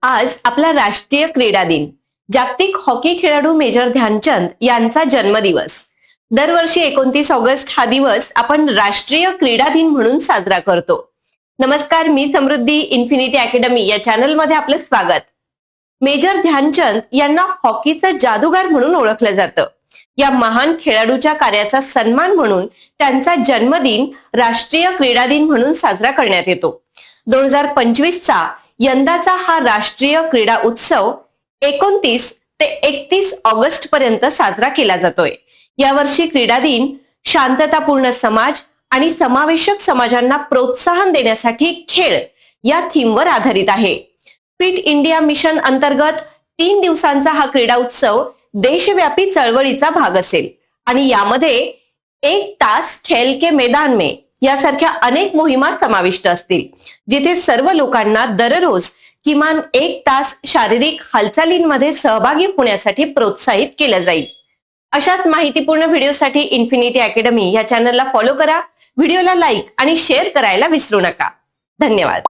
आज आपला राष्ट्रीय क्रीडा दिन, जागतिक हॉकी खेळाडू मेजर ध्यानचंद यांचा जन्मदिवस। दरवर्षी 29 ऑगस्ट हा दिवस आपण राष्ट्रीय क्रीडा दिन म्हणून साजरा करतो। नमस्कार, मी समृद्धी, इन्फिनिटी अकॅडमी या चॅनल मध्ये आपलं स्वागत। मेजर ध्यानचंद यांना हॉकीचं जादूगार म्हणून ओळखलं जातं। या महान खेळाडूच्या कार्याचा सन्मान म्हणून त्यांचा जन्मदिन राष्ट्रीय क्रीडा दिन म्हणून साजरा करण्यात येतो। 2025 चा यंदाचा हा राष्ट्रीय क्रीडा उत्सव 29 ते 31 ऑगस्ट पर्यंत साजरा केला जातोय। यावर्षी क्रीडा दिन शांततापूर्ण समाज आणि समावेशक समाजांना प्रोत्साहन देण्यासाठी खेळ या थीमवर आधारित आहे। फिट इंडिया मिशन अंतर्गत 3 दिवसांचा हा क्रीडा उत्सव देशव्यापी चळवळीचा भाग असेल आणि यामध्ये 1 तास खेल के मैदान में यासारख्या अनेक मोहिमा समाविष्ट असतील, जिथे सर्व लोकांना दररोज किमान 1 तास शारीरिक हालचालींमध्ये सहभागी होण्यासाठी प्रोत्साहित केलं जाईल। अशाच माहितीपूर्ण व्हिडिओसाठी इन्फिनिटी अकॅडमी या चॅनलला फॉलो करा, व्हिडिओला लाईक आणि शेअर करायला विसरू नका। धन्यवाद।